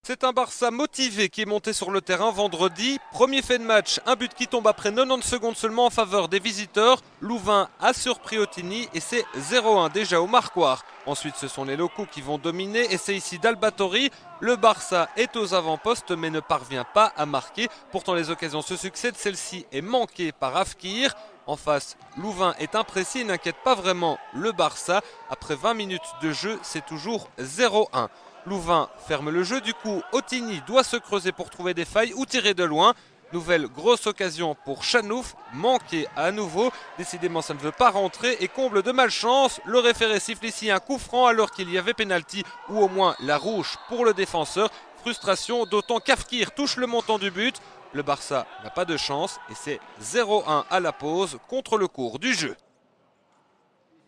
C'est un Barça motivé qui est monté sur le terrain vendredi. Premier fait de match, un but qui tombe après 90 secondes seulement en faveur des visiteurs. Louvain a surpris Otini et c'est 0-1 déjà au marquoir. Ensuite, ce sont les locaux qui vont dominer et c'est ici d'Albatori. Le Barça est aux avant-postes mais ne parvient pas à marquer. Pourtant, les occasions se succèdent. Celle-ci est manquée par Afkir. En face, Louvain est imprécis et n'inquiète pas vraiment le Barça. Après 20 minutes de jeu, c'est toujours 0-1. Louvain ferme le jeu, du coup Otini doit se creuser pour trouver des failles ou tirer de loin. Nouvelle grosse occasion pour Chanouf, manquée à nouveau. Décidément ça ne veut pas rentrer et comble de malchance. Le référé siffle ici un coup franc alors qu'il y avait pénalty ou au moins la rouge pour le défenseur. Frustration d'autant qu'Afkir touche le montant du but. Le Barça n'a pas de chance et c'est 0-1 à la pause contre le cours du jeu.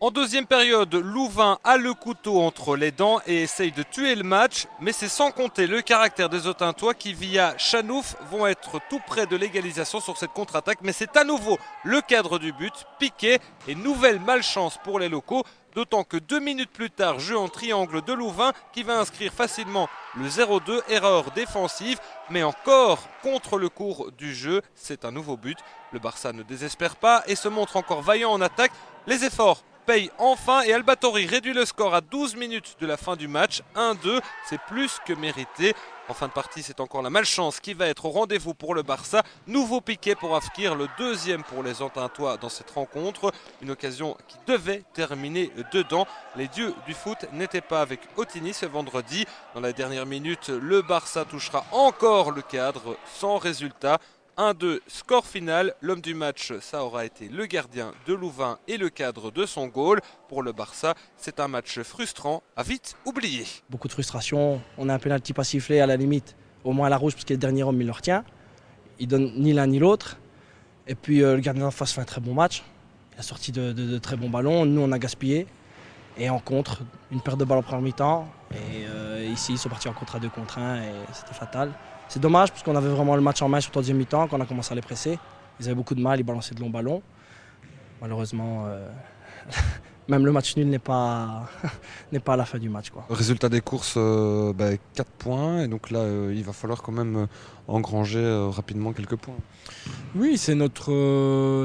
En deuxième période, Louvain a le couteau entre les dents et essaye de tuer le match, mais c'est sans compter le caractère des Autun-tois qui, via Chanouf, vont être tout près de l'égalisation sur cette contre-attaque. Mais c'est à nouveau le cadre du but, piqué et nouvelle malchance pour les locaux. D'autant que 2 minutes plus tard, jeu en triangle de Louvain qui va inscrire facilement le 0-2, erreur défensive. Mais encore contre le cours du jeu, c'est un nouveau but. Le Barça ne désespère pas et se montre encore vaillant en attaque. Les efforts paye enfin et Albatori réduit le score à 12 minutes de la fin du match. 1-2, c'est plus que mérité. En fin de partie, c'est encore la malchance qui va être au rendez-vous pour le Barça. Nouveau piqué pour Afkir, le deuxième pour les Autun-tois dans cette rencontre. Une occasion qui devait terminer dedans. Les dieux du foot n'étaient pas avec Otini ce vendredi. Dans la dernière minute, le Barça touchera encore le cadre sans résultat. 1-2, score final. L'homme du match, ça aura été le gardien de Louvain et le cadre de son goal. Pour le Barça, c'est un match frustrant à vite oublier. Beaucoup de frustration. On a un pénalty pas sifflé à la limite. Au moins à la rouge parce que le dernier homme il le retient. Il donne ni l'un ni l'autre. Et puis le gardien en face fait un très bon match. Il a sorti de très bons ballons. Nous on a gaspillé. Et en contre, une perte de balle en première mi-temps. Et ici ils sont partis en contre à 2 contre 1 et c'était fatal. C'est dommage parce qu'on avait vraiment le match en main sur le troisième mi-temps quand on a commencé à les presser. Ils avaient beaucoup de mal, ils balançaient de longs ballons. Malheureusement, même le match nul n'est pas, n'est pas à la fin du match, quoi. Résultat des courses, 4 points. Et donc là, il va falloir quand même engranger rapidement quelques points. Oui, c'est notre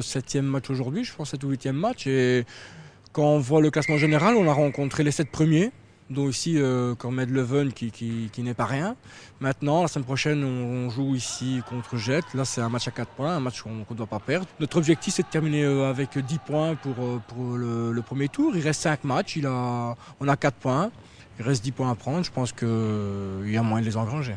7e match aujourd'hui, je pense 7 ou 8e match. Et quand on voit le classement général, on a rencontré les 7 premiers. Donc ici, Cormed Leuven qui n'est pas rien. Maintenant, la semaine prochaine, on joue ici contre Jet. Là, c'est un match à 4 points, un match qu'on ne doit pas perdre. Notre objectif, c'est de terminer avec 10 points pour le premier tour. Il reste 5 matchs, on a 4 points. Il reste 10 points à prendre. Je pense qu'il y a moyen de les engranger.